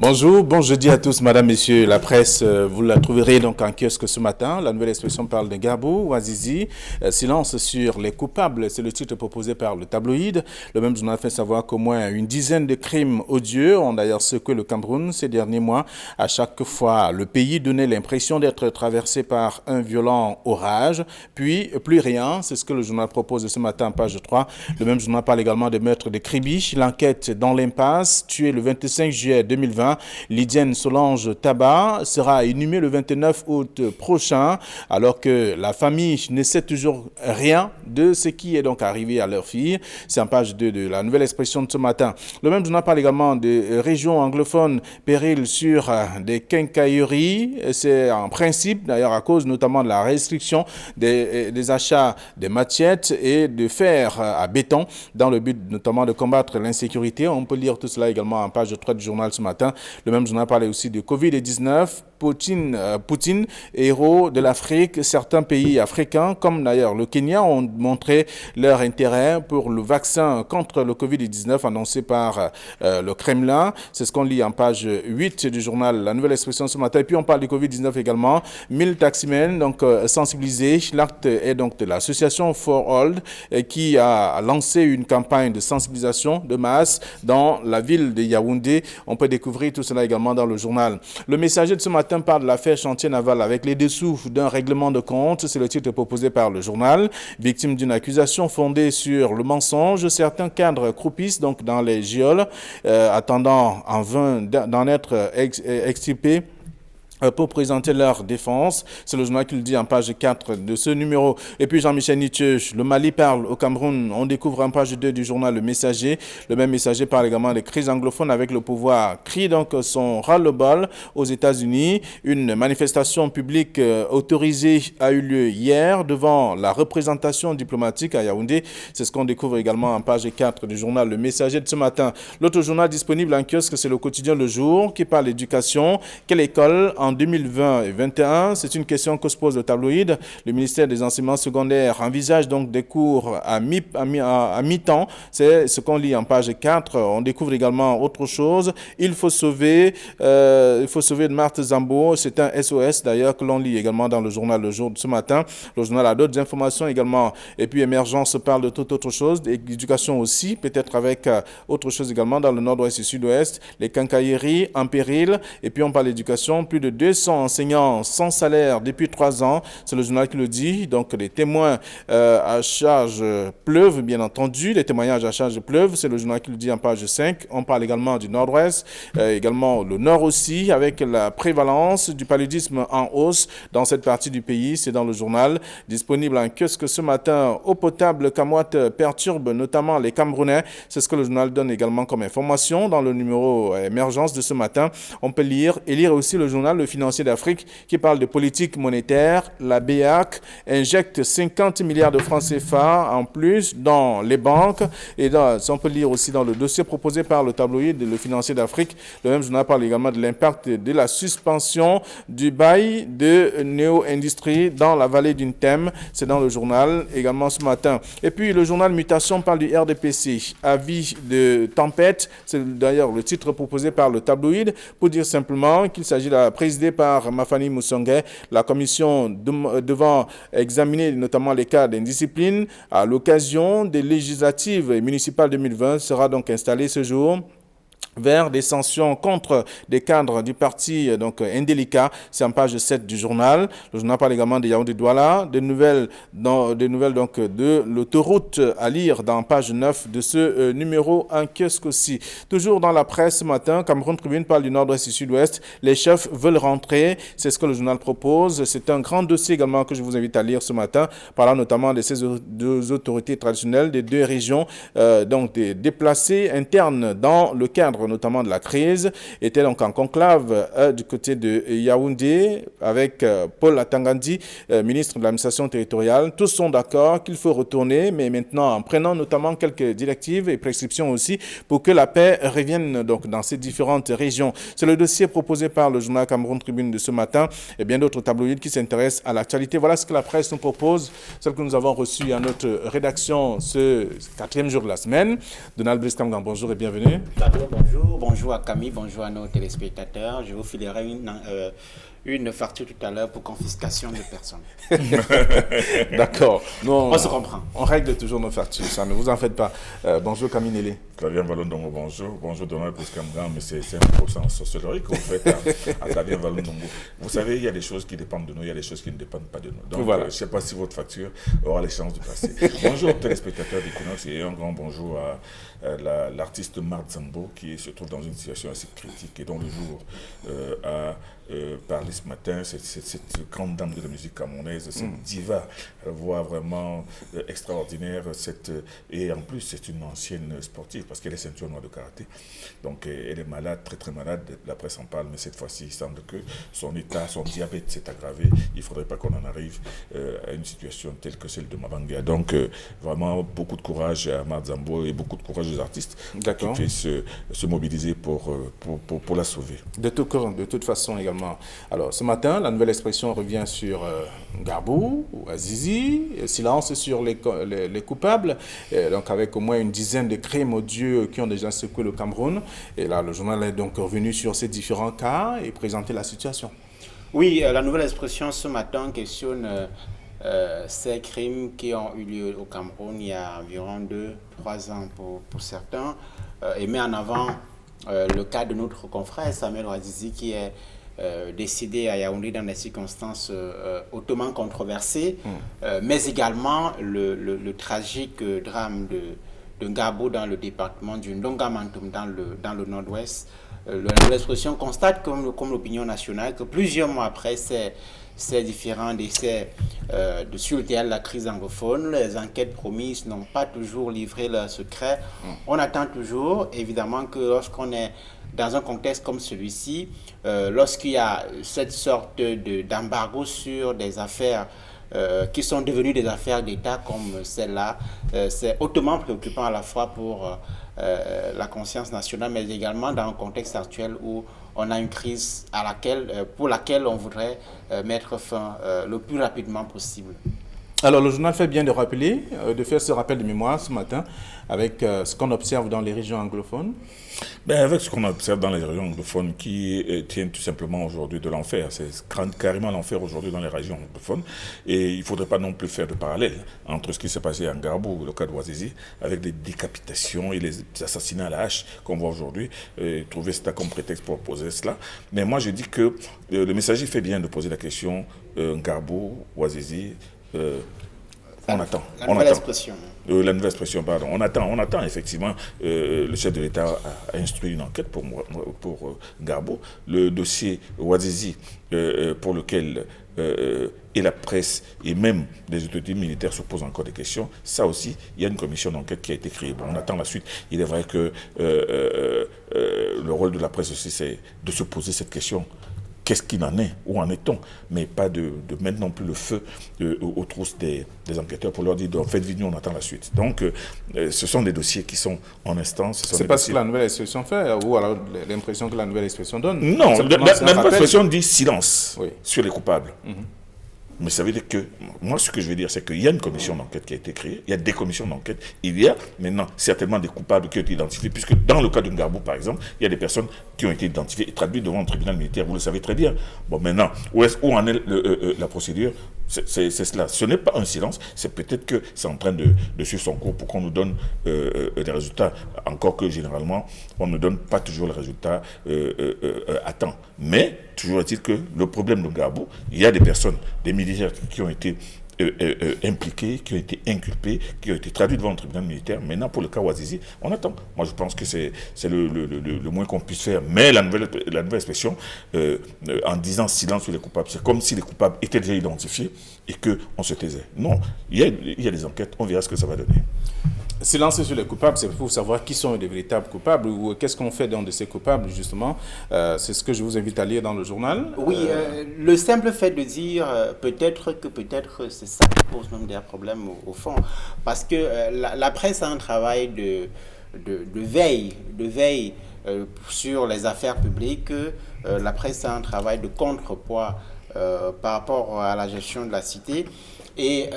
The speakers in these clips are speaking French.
Bonjour, bon jeudi à tous, madame, messieurs. La presse, vous la trouverez donc en kiosque ce matin. La nouvelle expression parle de Gabou ou Azizi. Silence sur les coupables, c'est le titre proposé par le tabloïd. Le même journal fait savoir qu'au moins une dizaine de crimes odieux ont d'ailleurs secoué le Cameroun ces derniers mois. À chaque fois, le pays donnait l'impression d'être traversé par un violent orage. Puis, plus rien, c'est ce que le journal propose ce matin, page 3. Le même journal parle également de meurtre de Kribi. L'enquête dans l'impasse, tué le 25 juillet 2020. Lydienne Solange Tabac sera inhumée le 29 août prochain, alors que la famille ne sait toujours rien de ce qui est donc arrivé à leur fille. C'est en page 2 de la nouvelle expression de ce matin. Le même journal parle également de régions anglophones, péril sur des quincailleries. C'est en principe, d'ailleurs à cause notamment de la restriction des achats de machettes et de fer à béton, dans le but notamment de combattre l'insécurité. On peut lire tout cela également en page 3 du journal ce matin. Le même journal parlait aussi de Covid-19. Poutine, héros de l'Afrique. Certains pays africains, comme d'ailleurs le Kenya, ont montré leur intérêt pour le vaccin contre le Covid-19 annoncé par le Kremlin. C'est ce qu'on lit en page 8 du journal La Nouvelle Expression ce matin. Et puis on parle du Covid-19 également. 1000 taximens donc sensibilisés. L'acte est donc de l'association For All qui a lancé une campagne de sensibilisation de masse dans la ville de Yaoundé. On peut découvrir tout cela également dans le journal. Le Messager de ce matin parle de l'affaire chantier naval avec les dessous d'un règlement de compte. C'est le titre proposé par le journal. Victime d'une accusation fondée sur le mensonge, certains cadres croupissent donc dans les geôles, attendant en vain d'en être extirpés pour présenter leur défense. C'est le journal qui le dit en page 4 de ce numéro. Et puis Jean-Michel Nietzsche, le Mali parle au Cameroun. On découvre en page 2 du journal Le Messager. Le même Messager parle également des crises anglophones avec le pouvoir. Crie donc son ras-le-bol aux États-Unis. Une manifestation publique autorisée a eu lieu hier devant la représentation diplomatique à Yaoundé. C'est ce qu'on découvre également en page 4 du journal Le Messager de ce matin. L'autre journal disponible en kiosque, c'est le quotidien Le Jour qui parle d'éducation. Quelle école en 2020 et 2021, c'est une question que se pose le tabloïd. Le ministère des enseignements secondaires envisage donc des cours à mi-temps. C'est ce qu'on lit en page 4. On découvre également autre chose. Il faut sauver Marthe Zambo. C'est un SOS d'ailleurs que l'on lit également dans le journal Le Jour de ce matin. Le journal a d'autres informations également. Et puis Émergence parle de toute autre chose. Éducation aussi, peut-être avec autre chose également dans le nord-ouest et sud-ouest. Les quincailleries en péril. Et puis on parle d'éducation. Plus de 200 enseignants sans salaire depuis 3 ans. C'est le journal qui le dit. Donc, les témoins à charge pleuvent, bien entendu. Les témoignages à charge pleuvent. C'est le journal qui le dit en page 5. On parle également du nord-ouest, également le nord aussi, avec la prévalence du paludisme en hausse dans cette partie du pays. C'est dans le journal. Disponible en kiosque ce matin. Eau potable camoite perturbe notamment les Camerounais. C'est ce que le journal donne également comme information dans le numéro émergence de ce matin. On peut lire aussi le journal Le Financier d'Afrique qui parle de politique monétaire. La BEAC injecte 50 milliards de francs CFA en plus dans les banques. Et on peut lire aussi dans le dossier proposé par le tabloïd Le Financier d'Afrique. Le même journal parle également de l'impact de la suspension du bail de Néo Industrie dans la vallée d'une Thème. C'est dans le journal également ce matin. Et puis le journal Mutation parle du RDPC. Avis de tempête. C'est d'ailleurs le titre proposé par le tabloïd pour dire simplement qu'il s'agit de la présidée par Mafani Moussongué, la commission devant examiner notamment les cas d'indiscipline à l'occasion des législatives et municipales 2020 sera donc installée ce jour vers des sanctions contre des cadres du parti donc indélicat. C'est en page 7 du journal. Le journal parle également de Yaoundé-Douala, des nouvelles donc de l'autoroute à lire dans page 9 de ce numéro en kiosque aussi. Toujours dans la presse ce matin, Cameroun Tribune parle du nord-ouest et sud-ouest. Les chefs veulent rentrer. C'est ce que le journal propose. C'est un grand dossier également que je vous invite à lire ce matin, parlant notamment de ces deux autorités traditionnelles des deux régions, donc des déplacés internes dans le cadre notamment de la crise, était donc en conclave du côté de Yaoundé avec Paul Atangandi, ministre de l'administration territoriale. Tous sont d'accord qu'il faut retourner, mais maintenant en prenant notamment quelques directives et prescriptions aussi pour que la paix revienne donc dans ces différentes régions. C'est le dossier proposé par le journal Cameroun Tribune de ce matin et bien d'autres tabloïds qui s'intéressent à l'actualité. Voilà ce que la presse nous propose, celle que nous avons reçue à notre rédaction ce 4e jour de la semaine. Donald Brice Kamgan, bonjour et bienvenue. Bonjour. bonjour. Bonjour à Camille, bonjour à nos téléspectateurs. Je vous filerai une facture tout à l'heure pour confiscation de personnes. D'accord. On se comprend. On règle toujours nos factures, ça ne vous en faites pas. Bonjour Camille Nélé. Flavien Vallondongo, bonjour. Bonjour Donald Pouskambran, mais c'est un procès sociologique que vous faites à Flavien Vallondongo. Vous savez, il y a des choses qui dépendent de nous, il y a des choses qui ne dépendent pas de nous. Donc, voilà. Je ne sais pas si votre facture aura les chances de passer. Bonjour aux téléspectateurs d'Equinox et un grand bonjour à l'artiste Marc Zambo qui se trouve dans une situation assez critique et dont le jour a parlé ce matin, cette grande dame de la musique camerounaise, cette diva, voix vraiment extraordinaire, et en plus c'est une ancienne sportive parce qu'elle est ceinture noire de karaté. Donc elle est malade, très très malade, la presse en parle, mais cette fois-ci il semble que son état, son diabète s'est aggravé. Il ne faudrait pas qu'on en arrive à une situation telle que celle de Mabanga. Donc vraiment beaucoup de courage à Marc Zambo et beaucoup de courage aux artistes qui puissent se mobiliser pour la sauver. De toute façon également. Alors ce matin, la nouvelle expression revient sur Gbagbo ou Azizi, silence sur les coupables, donc avec au moins une dizaine de crimes odieux qui ont déjà secoué le Cameroun. Et là, le journal est donc revenu sur ces différents cas et présenté la situation. Oui, la nouvelle expression ce matin questionne ces crimes qui ont eu lieu au Cameroun il y a environ 2-3 ans pour certains, et met en avant le cas de notre confrère Samuel Ouazizi qui est décédé à Yaoundé dans des circonstances hautement controversées, mais également le tragique drame de Gbagbo dans le département du Ndongamantoum dans le nord-ouest. L'expression constate comme l'opinion nationale que plusieurs mois après ces différents décès sur le théâtre de la crise anglophone, les enquêtes promises n'ont pas toujours livré leurs secrets. On attend toujours, évidemment, que lorsqu'on est dans un contexte comme celui-ci, lorsqu'il y a cette sorte d'embargo sur des affaires qui sont devenues des affaires d'État comme celle-là, c'est hautement préoccupant à la fois pour la conscience nationale, mais également dans un contexte actuel où on a une crise pour laquelle on voudrait mettre fin le plus rapidement possible. Alors le journal fait bien de rappeler, de faire ce rappel de mémoire ce matin avec ce qu'on observe dans les régions anglophones. Avec ce qu'on observe dans les régions anglophones qui tiennent tout simplement aujourd'hui de l'enfer. C'est carrément l'enfer aujourd'hui dans les régions anglophones. Et il ne faudrait pas non plus faire de parallèle entre ce qui s'est passé en Gbagbo, le cas de Ouazizi, avec des décapitations et les assassinats à la hache qu'on voit aujourd'hui, trouver cela comme prétexte pour opposer cela. Mais moi je dis que le messager fait bien de poser la question Gbagbo, Ouazizi. On attend. La nouvelle expression. La nouvelle expression, pardon. On attend effectivement. Le chef de l'État a instruit une enquête pour Gbagbo. Le dossier Ouazizi, pour lequel et la presse et même les autorités militaires se posent encore des questions, ça aussi, il y a une commission d'enquête qui a été créée. Bon, on attend la suite. Il est vrai que le rôle de la presse aussi, c'est de se poser cette question. Qu'est-ce qu'il en est? Où en est-on? Mais pas de mettre non plus le feu aux trousses des enquêteurs pour leur dire faites vite, nous on attend la suite. Donc ce sont des dossiers qui sont en instance. C'est pas ce que la nouvelle expression fait ou alors l'impression que la nouvelle expression donne? Non, la nouvelle expression dit silence sur les coupables. Mais ça veut dire que, moi ce que je veux dire, c'est qu'il y a une commission d'enquête qui a été créée, il y a des commissions d'enquête, il y a maintenant certainement des coupables qui ont été identifiés, puisque dans le cas de Gbagbo par exemple, il y a des personnes qui ont été identifiées et traduites devant un tribunal militaire, vous le savez très bien. Bon maintenant, où en est la procédure? C'est cela. Ce n'est pas un silence, c'est peut-être que c'est en train de suivre son cours pour qu'on nous donne des résultats, encore que généralement, on ne donne pas toujours les résultats à temps. Mais, toujours est-il que le problème de Gbagbo, il y a des personnes, des militaires qui ont été impliqués, qui ont été inculpés, qui ont été traduits devant le tribunal militaire. Maintenant, pour le cas Ouazizi, on attend. Moi, je pense que c'est le moins qu'on puisse faire. Mais la nouvelle expression, en disant silence sur les coupables, c'est comme si les coupables étaient déjà identifiés et qu'on se taisait. Non, il y a des enquêtes, on verra ce que ça va donner. Silence sur les coupables, c'est pour savoir qui sont les véritables coupables ou qu'est-ce qu'on fait dans de ces coupables, justement. C'est ce que je vous invite à lire dans le journal. Oui, le simple fait de dire peut-être c'est ça qui pose même des problèmes au fond. Parce que la presse a un travail de veille sur les affaires publiques. La presse a un travail de contrepoids par rapport à la gestion de la cité. Et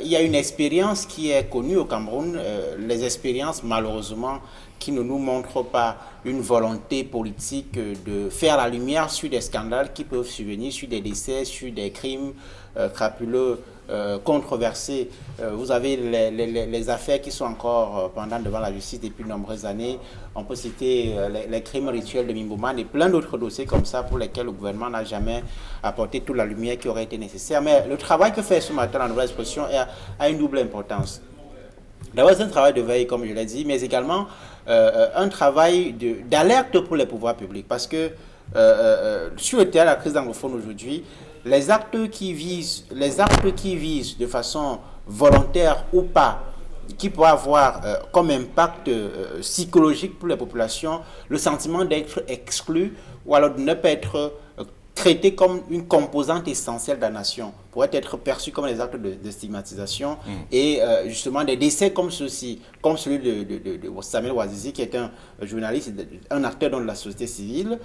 il y a une expérience qui est connue au Cameroun, les expériences malheureusement qui ne nous montrent pas une volonté politique de faire la lumière sur des scandales qui peuvent survenir, sur des décès, sur des crimes crapuleux, controversés. Vous avez les affaires qui sont encore pendant devant la justice depuis de nombreuses années. On peut citer les crimes rituels de Mimboman et plein d'autres dossiers comme ça pour lesquels le gouvernement n'a jamais apporté toute la lumière qui aurait été nécessaire. Mais le travail que fait ce matin la Nouvelle Expression a une double importance. D'abord, c'est un travail de veille, comme je l'ai dit, mais également un travail d'alerte pour les pouvoirs publics. Parce que sur le terrain de la crise anglophone aujourd'hui, les actes qui visent de façon volontaire ou pas, qui pourraient avoir comme impact psychologique pour les populations, le sentiment d'être exclu ou alors de ne pas être traité comme une composante essentielle de la nation, pourrait être perçu comme des actes de stigmatisation et justement des décès comme ceux-ci, comme celui de Samuel Ouazizi qui est un journaliste, un acteur dans la société civile,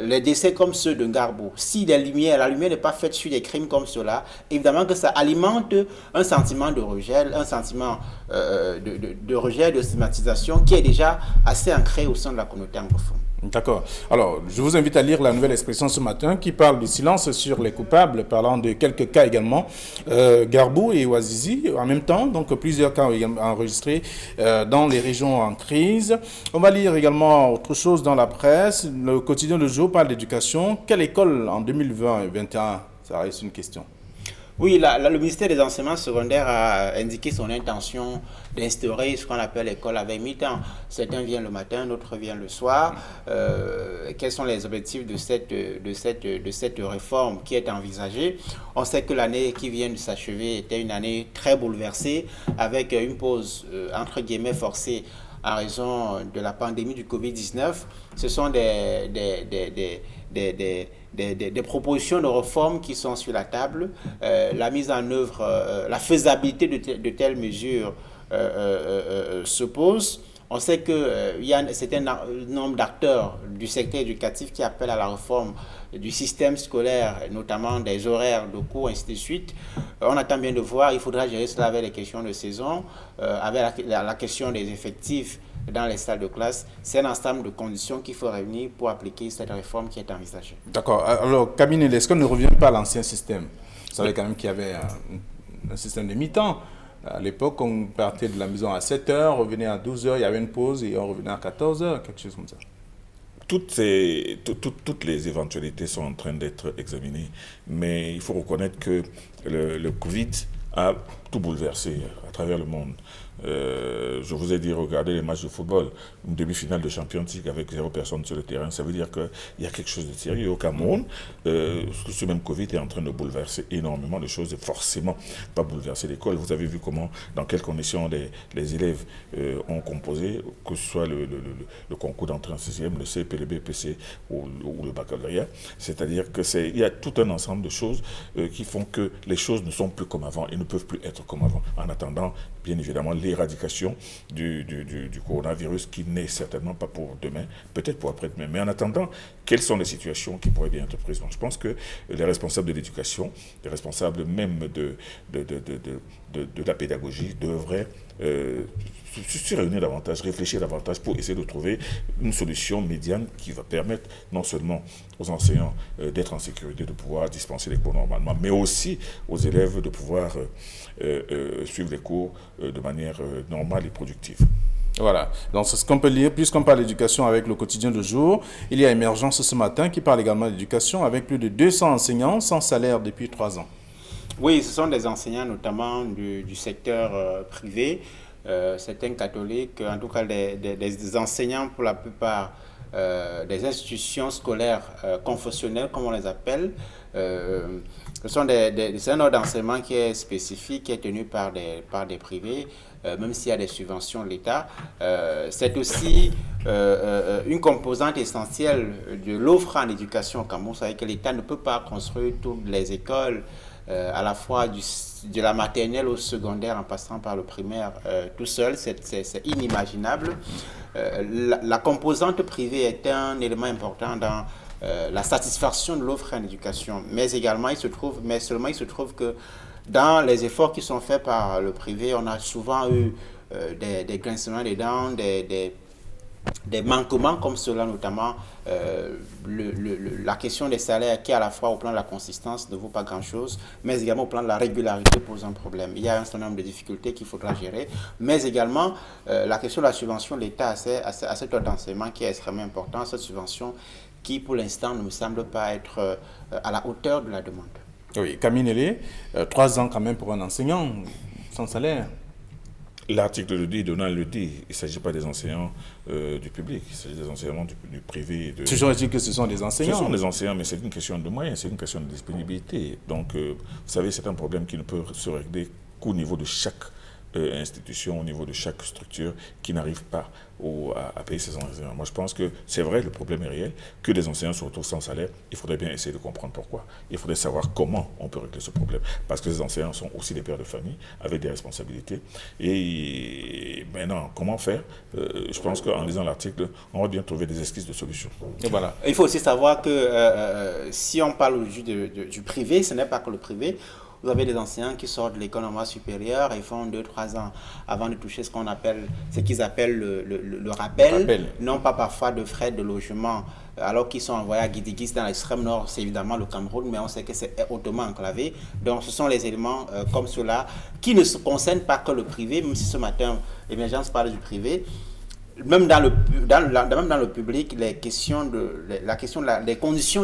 les décès comme ceux de Ngarbou. Si la lumière n'est pas faite sur des crimes comme cela, évidemment que ça alimente un sentiment de rejet, un sentiment de rejet, de stigmatisation qui est déjà assez ancré au sein de la communauté anglophone. D'accord. Alors, je vous invite à lire la Nouvelle Expression ce matin qui parle du silence sur les coupables, parlant de quelques cas également, Ngarbou et Ouazizi en même temps, donc plusieurs cas enregistrés dans les régions en crise. On va lire également autre chose dans la presse. Le quotidien Le Jour parle d'éducation. Quelle école en 2020 et 2021? Ça reste une question. Oui, le ministère des Enseignements secondaires a indiqué son intention d'instaurer ce qu'on appelle l'école avec mi-temps. Certains viennent le matin, d'autres viennent le soir. Quels sont les objectifs de cette réforme qui est envisagée? On sait que l'année qui vient de s'achever était une année très bouleversée, avec une pause entre guillemets forcée à raison de la pandémie du Covid-19. Ce sont des propositions de réformes qui sont sur la table. La mise en œuvre, la faisabilité de telles mesures se pose. On sait qu'il y a un certain nombre d'acteurs du secteur éducatif qui appellent à la réforme du système scolaire, notamment des horaires de cours, ainsi de suite. On attend bien de voir, il faudra gérer cela avec les questions de saison, avec la question des effectifs dans les salles de classe. C'est un ensemble de conditions qu'il faut réunir pour appliquer cette réforme qui est envisagée. D'accord. Alors, Kamine, est-ce qu'on ne revient pas à l'ancien système? Vous savez quand même qu'il y avait un système de mi-temps. À l'époque, on partait de la maison à 7h, on revenait à 12h, il y avait une pause et on revenait à 14h, quelque chose comme ça. Toutes les éventualités sont en train d'être examinées, mais il faut reconnaître que le Covid a tout bouleversé à travers le monde. Je vous ai dit, regardez les matchs de football, une demi-finale de Champions League avec 0 personne sur le terrain, ça veut dire qu'il y a quelque chose de sérieux. Au Cameroun, ce même Covid est en train de bouleverser énormément de choses, et forcément pas bouleverser l'école. Vous avez vu dans quelles conditions les élèves ont composé, que ce soit le concours d'entrée en 6e, le CP, le BPC ou le baccalauréat. C'est-à-dire qu'il y a tout un ensemble de choses qui font que les choses ne sont plus comme avant et ne peuvent plus être comme avant. En attendant, bien évidemment, l'éradication du coronavirus qui n'est certainement pas pour demain, peut-être pour après-demain. Mais en attendant, quelles sont les situations qui pourraient bien être prises? Je pense que les responsables de l'éducation, les responsables même de la pédagogie devraient se réunir davantage, réfléchir davantage pour essayer de trouver une solution médiane qui va permettre non seulement aux enseignants d'être en sécurité, de pouvoir dispenser les cours normalement, mais aussi aux élèves de pouvoir suivre les cours de manière normale et productive. Voilà, donc c'est ce qu'on peut lire. Puisqu'on parle d'éducation avec le quotidien de jour, il y a Émergence ce matin qui parle également d'éducation avec plus de 200 enseignants sans salaire depuis 3 ans. Oui, ce sont des enseignants notamment du secteur privé, certains catholiques, en tout cas des enseignants pour la plupart des institutions scolaires confessionnelles, comme on les appelle. C'est un ordre d'enseignement qui est spécifique, qui est tenu par des privés, même s'il y a des subventions de l'État. C'est aussi une composante essentielle de l'offre en éducation au Cameroun. Vous savez que l'État ne peut pas construire toutes les écoles, à la fois de la maternelle au secondaire en passant par le primaire tout seul. C'est inimaginable. La composante privée est un élément important dans la satisfaction de l'offre en éducation, mais également il se trouve que dans les efforts qui sont faits par le privé, on a souvent eu des grincements des dents, des manquements comme cela, notamment la question des salaires qui, à la fois au plan de la consistance, ne vaut pas grand-chose, mais également au plan de la régularité pose un problème. Il y a un certain nombre de difficultés qu'il faudra gérer, mais également la question de la subvention de l'État à cet ordre d'enseignement qui est extrêmement important, cette subvention qui, pour l'instant, ne me semble pas être à la hauteur de la demande. Oui, Camille Nélé, 3 ans quand même pour un enseignant sans salaire. L'article le dit, Donald le dit, il ne s'agit pas des enseignants du public, il s'agit des enseignants du privé. Toujours dit que ce sont des enseignants. Ce sont des enseignants, mais c'est une question de moyens, c'est une question de disponibilité. Donc, vous savez, c'est un problème qui ne peut se régler qu'au niveau de chaque institution, au niveau de chaque structure qui n'arrive pas à payer ses enseignants. Moi, je pense que c'est vrai, le problème est réel, que les enseignants se retrouvent sans salaire. Il faudrait bien essayer de comprendre pourquoi. Il faudrait savoir comment on peut régler ce problème. Parce que les enseignants sont aussi des pères de famille, avec des responsabilités. Et maintenant, comment faire? Je pense qu'en lisant l'article, on va bien trouver des esquisses de solutions. Et voilà. Il faut aussi savoir que si on parle aujourd'hui du privé, ce n'est pas que le privé. Vous avez des enseignants qui sortent de l'école normale supérieure et font 2-3 ans avant de toucher ce qu'ils appellent le rappel, non pas parfois de frais de logement, alors qu'ils sont envoyés à Guidigis dans l'extrême nord, c'est évidemment le Cameroun, mais on sait que c'est hautement enclavé. Donc ce sont les éléments comme cela qui ne se concernent pas que le privé, même si ce matin, Émergence parle du privé. Même dans le public, les conditions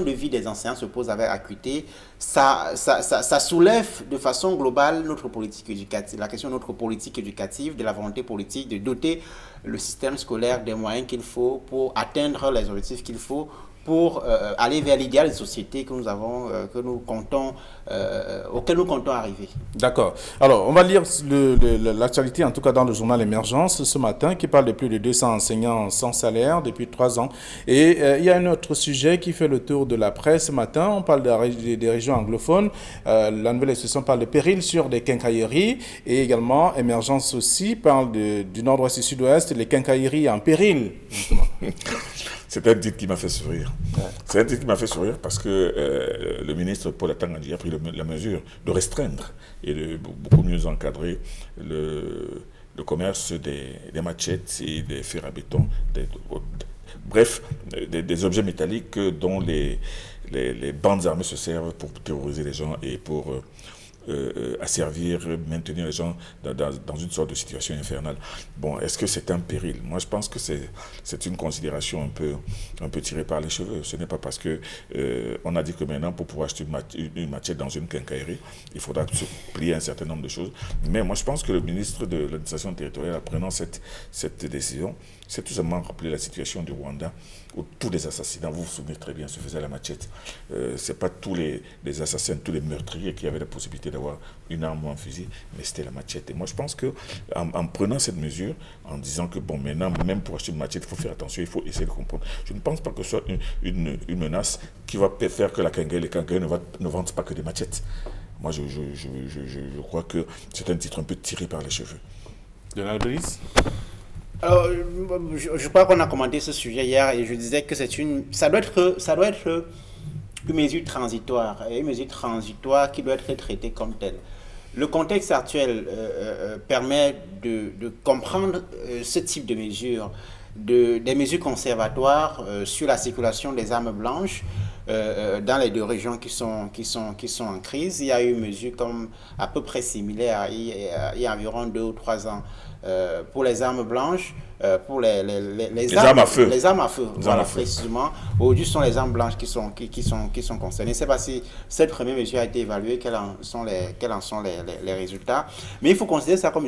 de vie des enseignants se posent avec acuité. Ça soulève de façon globale notre politique éducative, la question de notre politique éducative, de la volonté politique de doter le système scolaire des moyens qu'il faut pour atteindre les objectifs qu'il faut pour aller vers l'idéal de société que nous avons, auquel nous comptons arriver. D'accord. Alors, on va lire l'actualité, en tout cas dans le journal Émergence ce matin, qui parle de plus de 200 enseignants sans salaire depuis 3 ans. Et il y a un autre sujet qui fait le tour de la presse ce matin. On parle des régions anglophones. La nouvelle expression parle de péril sur des quincailleries. Et également, Émergence aussi parle du nord-ouest et sud-ouest, les quincailleries en péril, justement. C'est un titre qui m'a fait sourire. Ouais. C'est un titre qui m'a fait sourire parce que le ministre Paul Atanga a pris la mesure de restreindre et de beaucoup mieux encadrer le commerce des machettes et des fers à béton, bref, des objets métalliques dont les bandes armées se servent pour terroriser les gens et pour asservir, maintenir les gens dans une sorte de situation infernale. Bon, est-ce que c'est un péril? Moi, je pense que c'est une considération un peu tirée par les cheveux. Ce n'est pas parce que on a dit que maintenant, pour pouvoir acheter une machette dans une quincaillerie, il faudra se plier un certain nombre de choses. Mais moi, je pense que le ministre de l'administration territoriale, en prenant cette décision, c'est tout simplement rappeler la situation du Rwanda, où tous les assassinats, vous vous souvenez très bien, se faisaient à la machette. Ce n'est pas tous les assassins, tous les meurtriers qui avaient la possibilité d'avoir une arme ou un fusil, mais c'était la machette. Et moi, je pense qu'en prenant cette mesure, en disant que, bon, maintenant, même pour acheter une machette, il faut faire attention, il faut essayer de comprendre. Je ne pense pas que ce soit une menace qui va faire que les quincailleries ne vendent pas que des machettes. Moi, je crois que c'est un titre un peu tiré par les cheveux. Donald Brice? Alors, je crois qu'on a commenté ce sujet hier et je disais que ça doit être une mesure transitoire, et une mesure transitoire qui doit être traitée comme telle. Le contexte actuel permet de comprendre ce type de mesures, des mesures conservatoires sur la circulation des armes blanches dans les 2 régions qui sont en crise. Il y a eu une mesure comme à peu près similaire il y a environ 2 ou 3 ans. Pour les armes blanches, pour les armes à feu. Les armes à feu, voilà, précisément. Aujourd'hui, ce sont les armes blanches qui sont concernées. Je ne sais pas si cette première mesure a été évaluée, quels en sont les résultats. Mais il faut considérer ça comme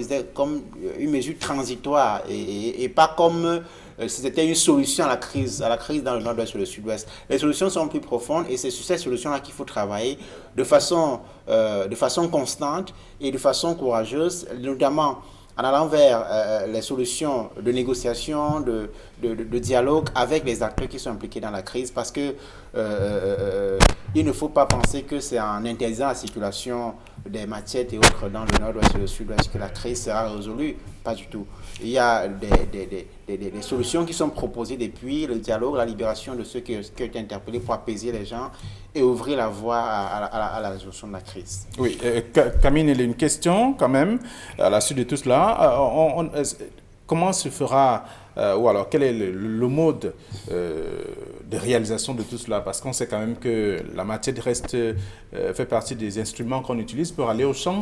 une mesure transitoire et pas comme si c'était une solution à la crise dans le nord-ouest et le sud-ouest. Les solutions sont plus profondes et c'est sur ces solutions-là qu'il faut travailler de façon constante et de façon courageuse, notamment en allant vers les solutions de négociation, de dialogue avec les acteurs qui sont impliqués dans la crise, parce que il ne faut pas penser que c'est en interdisant la circulation des machettes et autres dans le nord-ouest et le sud-ouest que la crise sera résolue. Pas du tout. Il y a des solutions qui sont proposées depuis le dialogue, la libération de ceux qui ont été interpellés pour apaiser les gens et ouvrir la voie à la résolution de la crise. Oui, Camille, il y a une question quand même, à la suite de tout cela. comment se fera, ou alors quel est le mode de réalisation de tout cela? Parce qu'on sait quand même que la matière reste, fait partie des instruments qu'on utilise pour aller au champ.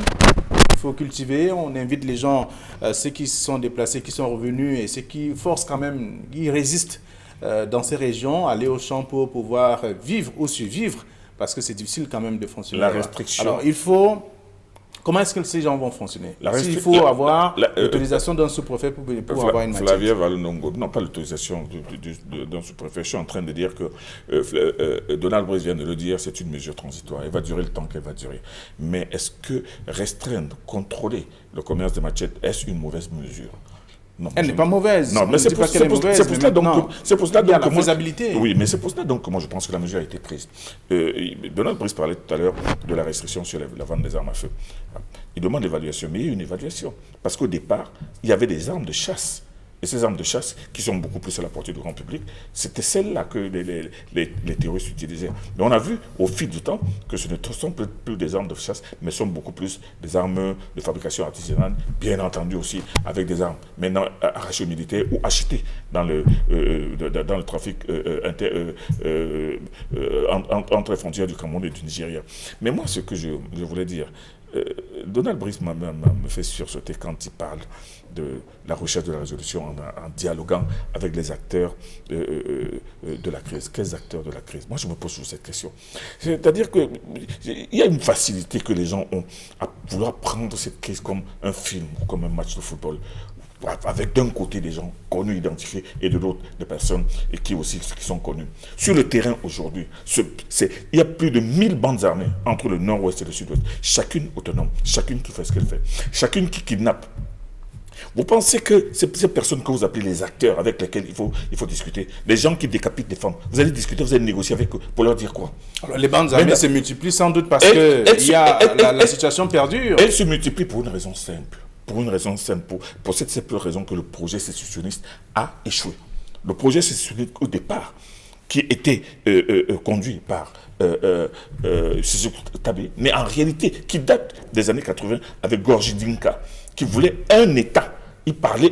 Il faut cultiver, on invite les gens, ceux qui se sont déplacés, qui sont revenus et ceux qui forcent quand même, qui résistent dans ces régions, aller au champ pour pouvoir vivre ou survivre, parce que c'est difficile quand même de fonctionner. La restriction. Alors, il faut... Comment est-ce que ces gens vont fonctionner? Il faut avoir l'autorisation d'un sous-préfet pour avoir une matière. Flavia Valonongo, non pas l'autorisation d'un sous-préfet. Je suis en train de dire que Donald Brice vient de le dire, c'est une mesure transitoire. Elle va durer le temps qu'elle va durer. Mais est-ce que restreindre, contrôler le commerce des machettes, est-ce une mauvaise mesure? Non, elle n'est pas mauvaise. Non, mais c'est pour cela donc la faisabilité. Oui, mais c'est pour cela donc que moi je pense que la mesure a été prise. Donald Brice parlait tout à l'heure de la restriction sur la vente des armes à feu. Il demande l'évaluation, mais il y a une évaluation. Parce qu'au départ, il y avait des armes de chasse. Et ces armes de chasse, qui sont beaucoup plus à la portée du grand public, c'était celles-là que les terroristes utilisaient. Mais on a vu au fil du temps que ce ne sont plus des armes de chasse, mais sont beaucoup plus des armes de fabrication artisanale, bien entendu aussi avec des armes maintenant arrachées aux militaires ou achetées dans le trafic entre les frontières du Cameroun et du Nigeria. Mais moi, ce que je voulais dire, Donald Brice me fait sursauter quand il parle de la recherche de la résolution en dialoguant avec les acteurs de la crise. Quels acteurs de la crise? Moi, je me pose toujours cette question. C'est-à-dire qu'il y a une facilité que les gens ont à vouloir prendre cette crise comme un film ou comme un match de football, avec d'un côté des gens connus, identifiés, et de l'autre des personnes qui sont connues. Sur le terrain aujourd'hui, il y a plus de 1000 bandes armées entre le nord-ouest et le sud-ouest, chacune autonome, chacune qui fait ce qu'elle fait, chacune qui kidnappe. Vous pensez que ces personnes que vous appelez les acteurs avec lesquels il faut discuter, les gens qui décapitent des femmes, vous allez discuter, vous allez négocier avec eux pour leur dire quoi? Alors les bandes armées se multiplient sans doute parce que la situation perdure. Elles se multiplient pour une raison simple. Pour cette simple raison que le projet sécessionniste a échoué. Le projet sécessionniste au départ, qui était conduit par Sékou Tabé, mais en réalité qui date des années 80 avec Gorgui Dinka, qui voulait un État. Il parlait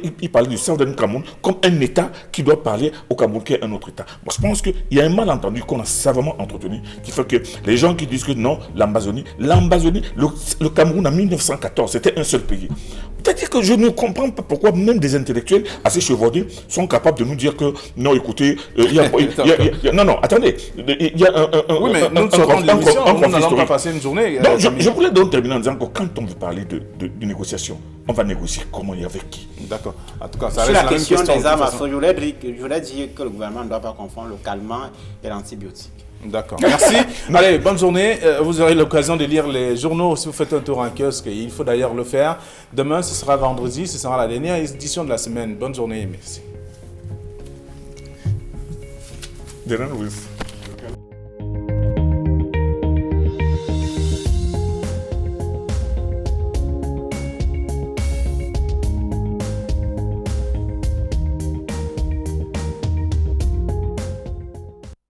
du Southern Cameroun comme un État qui doit parler au Cameroun qui est un autre État. Moi, je pense qu'il y a un malentendu qu'on a savamment entretenu qui fait que les gens qui disent que non, l'Amazonie, le Cameroun en 1914, c'était un seul pays. C'est-à-dire que je ne comprends pas pourquoi même des intellectuels assez chevaudés sont capables de nous dire que non, écoutez, non, attendez, il y a oui, mais nous sortons de l'émission, nous n'allons pas passer une journée. Non, je voulais donc terminer en disant que quand on veut parler de négociation, on va négocier comment et avec qui. D'accord. En tout cas, ça sur reste la question des armes à feu, je voulais dire que le gouvernement ne doit pas confondre le calmant et l'antibiotique. D'accord. Merci. Allez, bonne journée. Vous aurez l'occasion de lire les journaux si vous faites un tour en kiosque. Il faut d'ailleurs le faire. Demain, ce sera vendredi. Ce sera la dernière édition de la semaine. Bonne journée et merci.